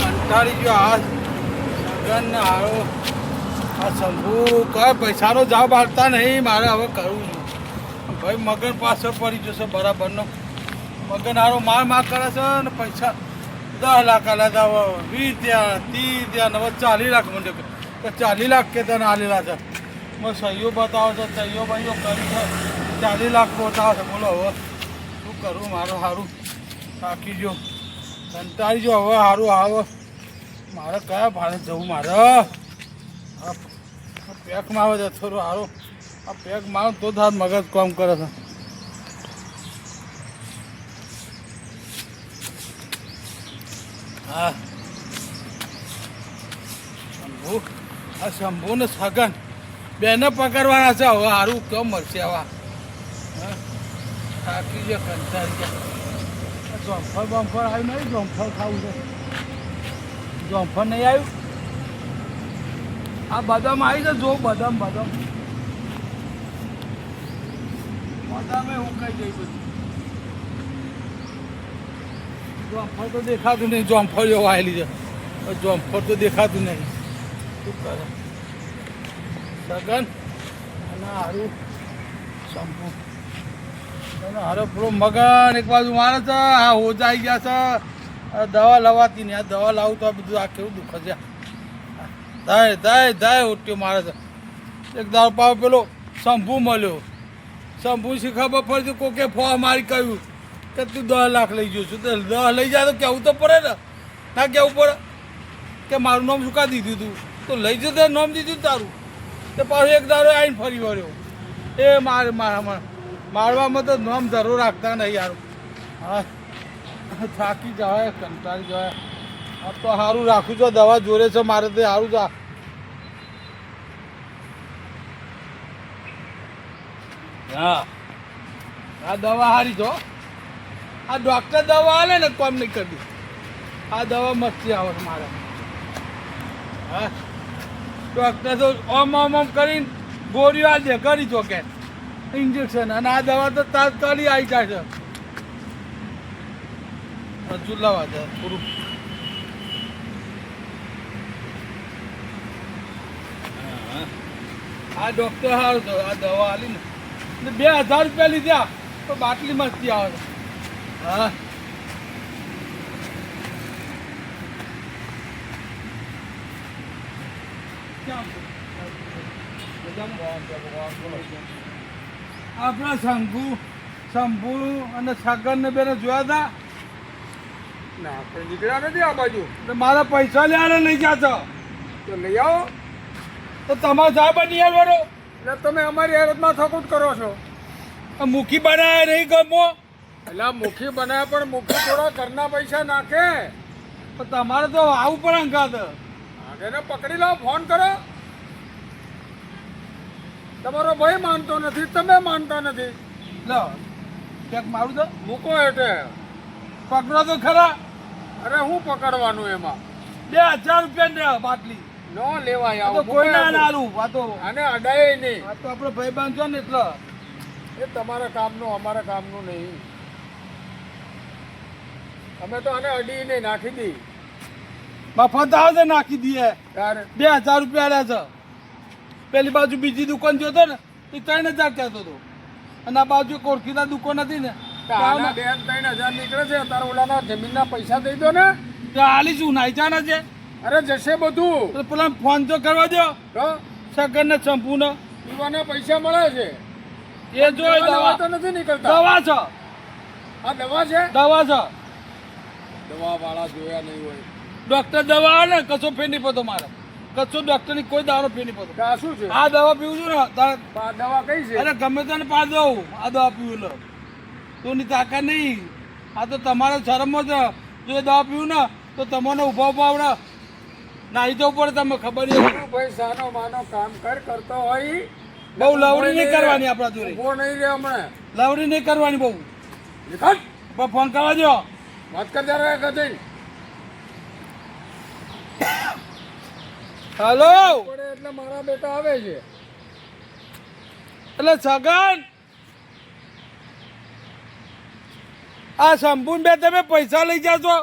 કંટાળી ગયો આ સગન હારો આ શંભુ કઈ પૈસાનો જવાબ આપતા નહીં. મારે હવે કરવું છું ભાઈ. મગન પાછળ પડી જશે બરાબરનો. મગન હારો માર કરે છે ને પૈસા 10 લાખ આલ્યા હતા, 20 ત્યાં 30 ત્યાં હવે 40 લાખ મને તો 40 લાખ કે તને આલેલા છે. મને સહીઓ બતાવો છે, સહીઓ ભાઈઓ કરી છે 40 લાખ બતાવો છે. બોલો હવે શું કરું? મારું સારું થાકી ગયો, કંટાળી ગયો હવે. સારું આવે મારે કયા ભાડે જવું? મારે પેકમાં આવે છે થોડું સારું. આ પેકમાં આવે તો જ મગજ કામ કરે છે. હા શંભુ, આ શંભુ ને સગન બેને પકડવાના છે હવે. સારું કેમ મળશે આવા? હા થાકી ગયા, કંટાળી ગયા. જોમફળ બમફળ આવ્યું નહીં? જોમફળ ખાવું છે. જોમફળ નહીં આવ્યું? આ બદામ આવી છે. જો બદામ બદામ બદામે હું કઈ જઈ બધું. જોમફળ તો દેખાતું નહીં. જોમફળ એવો આવેલી છે. જોમફળ તો દેખાતું નહીં. શું કરે સગન અને હારું શંભુ અને હારો પેલો મગન એક બાજુ મારે છે. આ હોજાઈ ગયા છે. દવા લવાતી નહીં. આ દવા લાવું તો આ બધું આ કેવું દુઃખ છે. દાય દાય દાય ઓટ્યો મારે છે. એક દાળ પાવ પેલો શંભુ મળ્યો. શંભુ શી ખબર પડતી કોકે ફોવા મારી કહ્યું કે તું 10 લાખ લઈ જઈશું. તો 10 લઈ જાય તો કહેવું તો પડે ને. ના કહેવું પડે કે મારું નામ શું કા દીધું તું? તો લઈ જતો નામ દીધું તારું. તો પાછું એક દાડો આવીને ફરી વળ્યો. એ મારવામાં તો નામ જરૂર રાખતા નહીં યાર. હા થાકી જવાય, કંટાળી જવાય. આ તો સારું રાખું છો. દવા જોડે છે મારે તો સારું છે. હા આ દવા સારી છો. આ ડૉક્ટર દવા આલે ને કોમ નહીં કરતી. આ દવા મસ્તી આવે છે મારે. હા ડૉક્ટર તો ઓમ કરીને ગોળીઓ આ દે કરી છો કે ઇન્જેક્શન. અને આ દવા તો તાત્કાલિક આવી જાય છે. હજુ લાવવા જાય થોડું. આ ડૉક્ટર સારું છે. આ દવા આલી ને 2000 રૂપિયા લીધા તો બાટલી મસ્તી આવે છે. હા આપણા શંભુ અને સગનને બેને જોયા હતા ના પણ નીકળ્યા નથી આ બાજુ. તો મારા પૈસા લેવાને લઈ જશો તો લઈ આવો. તો તમારે સાહેબ નહીં આવવાનો. એટલે તમે અમારી હેરતમાં થકૂટ કરો છો. મુખી બનાવે નહીં ગમો. એટલે મુખી બનાવે પણ મુખી થોડા ઘરના પૈસા નાખે. તો તમારે તો આવું પણ અંકાત. આગળ પકડી લો, ફોન કરો. તમારો ભાઈ માનતો નથી, તમે માનતા નથી. લો ક્યાંક મારું તો મૂકો એટલે પકડો તો ખરા. અરે હું પકડવાનું એમાં? 2000 રૂપિયા ને બાટલી ન લેવાય. તો કોઈ ના આલું. વાતો આને અડાય નહીં. આ તો આપણે ભાઈ બાંધો ને એટલે એ તમારા કામનું અમારા કામનું નહીં. અમે તો આને અડી નહીં, નાખી દી. મફત આવે નાખી દઈએ. તારે 2000 રૂપિયા આલ્યા છે. પેલી બાજુ બીજી દુકાન જોતો ને એ 3000 કહેતો હતો. અને આ બાજુ કોરખીના દુકાન હતી ને આના 2-3 હજાર નીકળે છે. તારા ઓલાના જમીનના પૈસા દઈ દો ને. ત્યાં હાલી શું નાઈચાના છે? અરે જશે બધું. તો પેલા ફોન તો કરવા દો. તો સગન ને સંપૂર્ણ પીવાના પૈસા મળે છે. એ જોઈ દવા તો નથી નીકળતા. દવા છે. આ દવા છે. દવા છે. દવા વાળા જોયા નહીં હોય. ડોક્ટર દવા આવે ને કશો ફેર નહીં પડતો મારે. કશો ડોક્ટરની કોઈ દારો ફેર નહીં પડતો. આ શું છે? આ દવા પીવું છું ને દવા કઈ છે? અરે ગમે તેને પા દઉં. આ દવા પીવું લો તોની તાકાત નહીં. આ તો તમારે શરમમાં છે. જો એ દવા પીવું ને તો તમને ઊભા ઊભા આવડે નાહી જવું પડે. તમે ખબર નહીં. ભાઈ સાનો માનો કામ કરતો હોય. બહુ લવડી નહીં કરવાની આપણા જોડે. ઉભો નહીં રે હમણાં. લવડી નહીં કરવાની બહુ. નિકળ. ફોન કરવા દો. વાત કરતા રહે કદી. હેલો. એટલે મારા બેટા આવે છે. એટલે સગન આ સંપૂર્ણ બે તમે પૈસા લઈ જાશો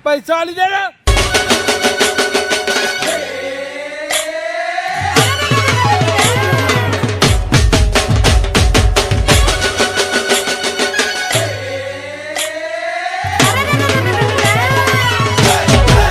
પૈસા આલી જાય ને